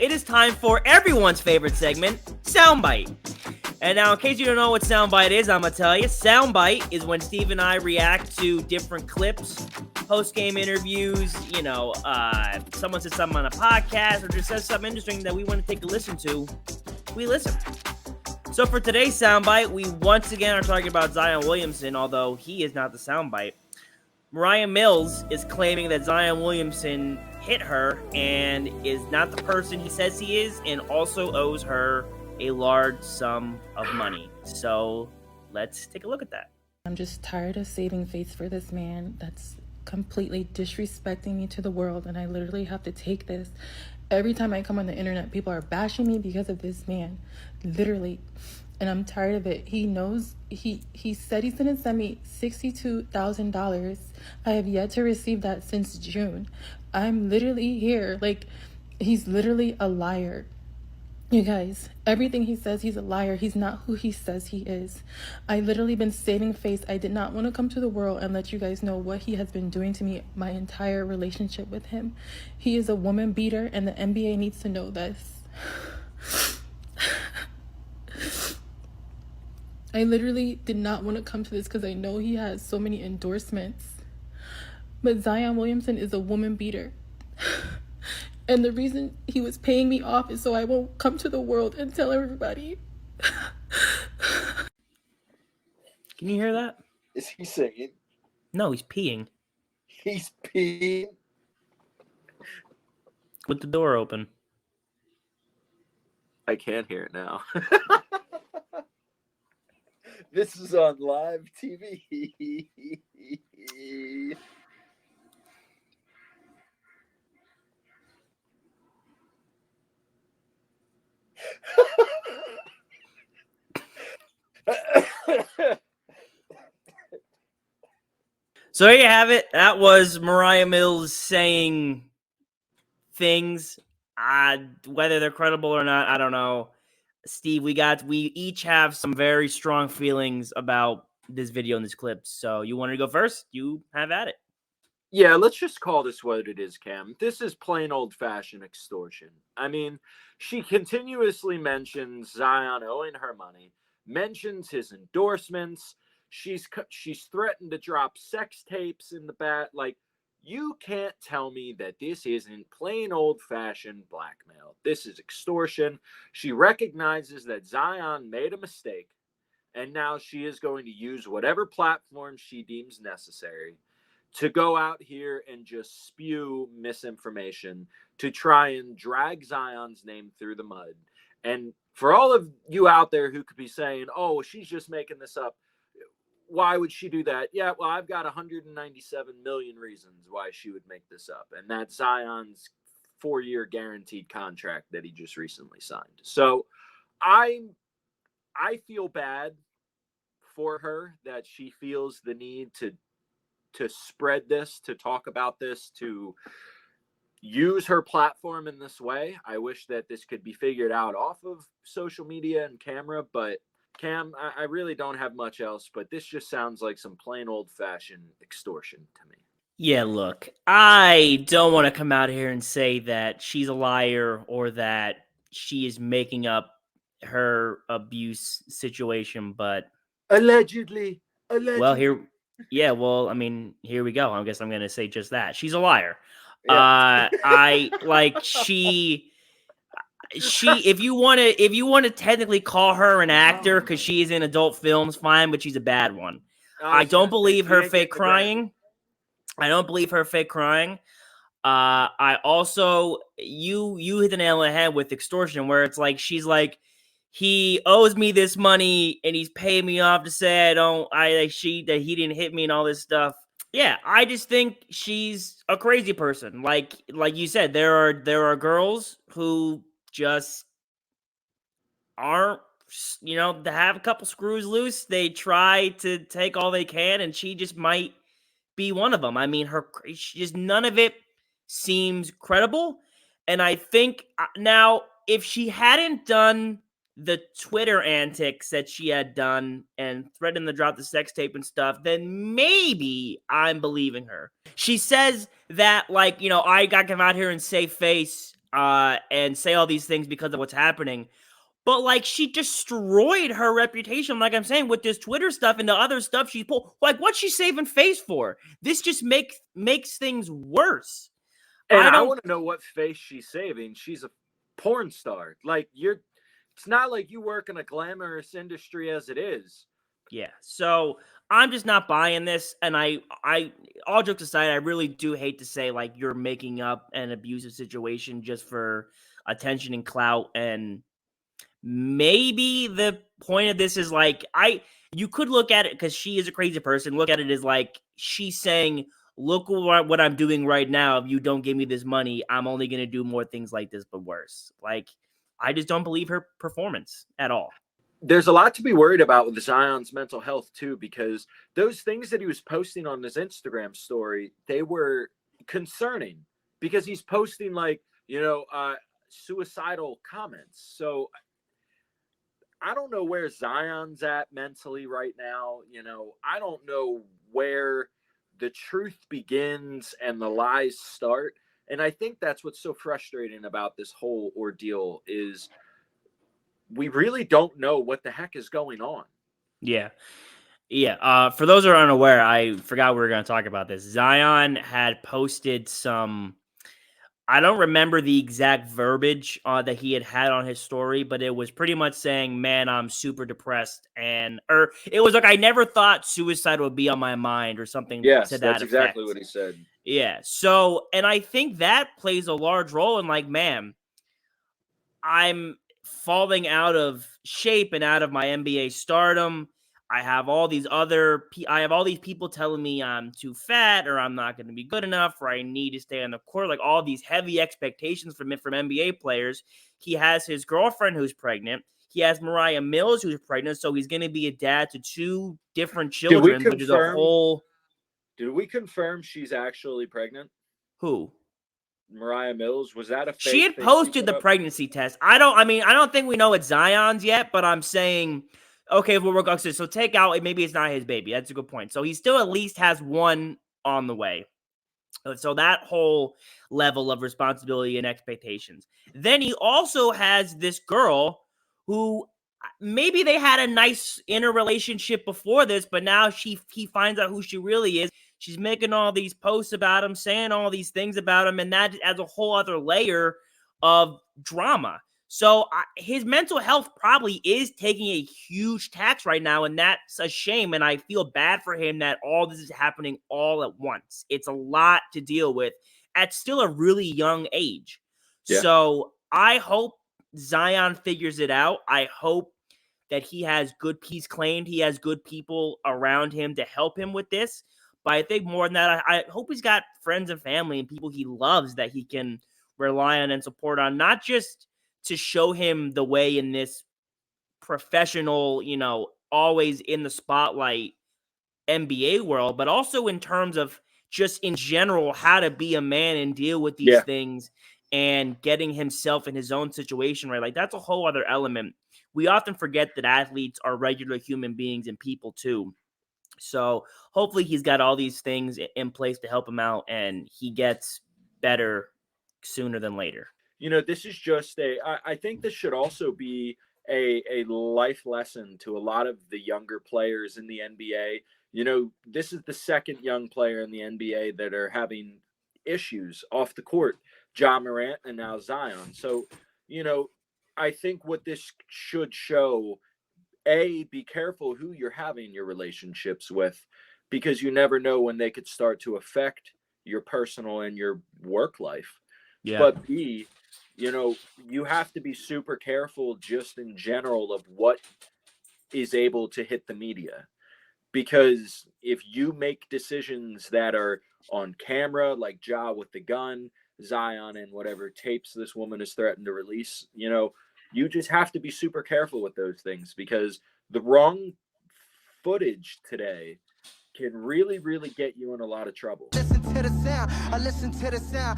it is time for everyone's favorite segment, Soundbite. And now, in case you don't know what Soundbite is, I'm going to tell you. Soundbite is when Steve and I react to different clips, post-game interviews, someone says something on a podcast or just says something interesting that we want to take a listen to. We listen. So for today's Soundbite, we once again are talking about Zion Williamson, although he is not the Soundbite. Moriah Mills is claiming that Zion Williamson hit her and is not the person he says he is, and also owes her a large sum of money. So let's take a look at that. I'm just tired of saving face for this man that's completely disrespecting me to the world, and I literally have to take this. Every time I come on the internet, people are bashing me because of this man, literally. And I'm tired of it. He knows, he said he's gonna send me $62,000. I have yet to receive that since June. I'm literally here. Like, he's literally a liar. You guys, everything he says, he's a liar. He's not who he says he is. I literally been saving face. I did not want to come to the world and let you guys know what he has been doing to me my entire relationship with him. He is a woman beater, and the NBA needs to know this. I literally did not want to come to this because I know he has so many endorsements. But Zion Williamson is a woman beater. And the reason he was paying me off is so I won't come to the world and tell everybody. Can you hear that? Is he singing? No, he's peeing. He's peeing? With the door open. I can't hear it now. This is on live TV. So there you have it. That was Moriah Mills saying things. Whether they're credible or not, I don't know. Steve, we each have some very strong feelings about this video and this clip. So you wanted to go first? You have at it. Yeah, let's just call this what it is, Cam. This is plain old-fashioned extortion. I mean, she continuously mentions Zion owing her money, mentions his endorsements. She's threatened to drop sex tapes in the bat. Like, you can't tell me that this isn't plain old-fashioned blackmail. This is extortion. She recognizes that Zion made a mistake, and now she is going to use whatever platform she deems necessary to go out here and just spew misinformation to try and drag Zion's name through the mud. And for all of you out there who could be saying, oh, she's just making this up, why would she do that? Yeah, well, I've got 197 million reasons why she would make this up. And that's Zion's 4-year guaranteed contract that he just recently signed. So I feel bad for her that she feels the need to spread this, to talk about this, to use her platform in this way. I wish that this could be figured out off of social media and camera, but Cam, I really don't have much else, but this just sounds like some plain old-fashioned extortion to me. Yeah, look, I don't want to come out here and say that she's a liar or that she is making up her abuse situation, but Allegedly. Well, here we go. I guess I'm going to say just that. She's a liar. Yeah. If you want to technically call her an actor because she is in adult films, fine, but she's a bad one. I don't believe her fake crying. I also, you hit the nail on the head with extortion, where it's like, she's like, he owes me this money and he's paying me off to say that he didn't hit me and all this stuff. Yeah, I just think she's a crazy person. Like you said, there are girls who just aren't, they have a couple screws loose. They try to take all they can, and she just might be one of them. I mean, none of it seems credible. And I think now, if she hadn't done the Twitter antics that she had done and threatened to drop the sex tape and stuff, then maybe I'm believing her. She says that, I got to come out here and save face. and say all these things because of what's happening. But like, she destroyed her reputation, like I'm saying, with this Twitter stuff and the other stuff she pulled. Like, what's she saving face for? This just makes things worse. And I I don't. want to know what face she's saving. She's a porn star. Like, it's not like you work in a glamorous industry as it is. Yeah. So I'm just not buying this. And I all jokes aside, I really do hate to say like you're making up an abusive situation just for attention and clout. And maybe the point of this is like, you could look at it, because she is a crazy person, look at it as like she's saying, look what I'm doing right now. If you don't give me this money, I'm only going to do more things like this, but worse. Like, I just don't believe her performance at all. There's a lot to be worried about with Zion's mental health too, because those things that he was posting on his Instagram story, they were concerning, because he's posting like, suicidal comments. So I don't know where Zion's at mentally right now. I don't know where the truth begins and the lies start. And I think that's what's so frustrating about this whole ordeal is we really don't know what the heck is going on. Yeah. Yeah. For those who are unaware, I forgot we were going to talk about this. Zion had posted some, I don't remember the exact verbiage that he had on his story, but it was pretty much saying, man, I'm super depressed. Or it was like, I never thought suicide would be on my mind, or something Yes, to that that's effect. exactly what he said. Yeah. So, and I think that plays a large role in like, man, I'm falling out of shape and out of my NBA stardom. I have all these people telling me I'm too fat, or I'm not going to be good enough, or I need to stay on the court. Like, all these heavy expectations from NBA players. He has his girlfriend who's pregnant. He has Moriah Mills who's pregnant, so he's going to be a dad to 2 different children, which is a whole. Did we confirm she's actually pregnant? Who? Moriah Mills? Was that a fake? She had posted the pregnancy test. I don't think we know it's Zion's yet, but I'm saying, okay, so take out, maybe it's not his baby. That's a good point. So he still at least has one on the way. So that whole level of responsibility and expectations. Then he also has this girl who maybe they had a nice inner relationship before this, but now he finds out who she really is. She's making all these posts about him, saying all these things about him, and that adds a whole other layer of drama. So his mental health probably is taking a huge tax right now, and that's a shame. And I feel bad for him that all this is happening all at once. It's a lot to deal with at still a really young age. Yeah. So I hope Zion figures it out. I hope that he has good people around him to help him with this. But I think more than that, I hope he's got friends and family and people he loves that he can rely on and support on, not just to show him the way in this professional, always in the spotlight NBA world, but also in terms of just in general, how to be a man and deal with these things and getting himself in his own situation, right? Like, that's a whole other element. We often forget that athletes are regular human beings and people too. So hopefully he's got all these things in place to help him out and he gets better sooner than later. This is just I think this should also be a life lesson to a lot of the younger players in the NBA. This is the second young player in the NBA that are having issues off the court, Ja Morant and now Zion. So, I think what this should show, be careful who you're having your relationships with, because you never know when they could start to affect your personal and your work life. Yeah. But B, you have to be super careful just in general of what is able to hit the media. Because if you make decisions that are on camera, like Ja with the gun, Zion and whatever tapes this woman is threatened to release, you just have to be super careful with those things, because the wrong footage today can really, really get you in a lot of trouble. Listen to the sound. I listen to the sound.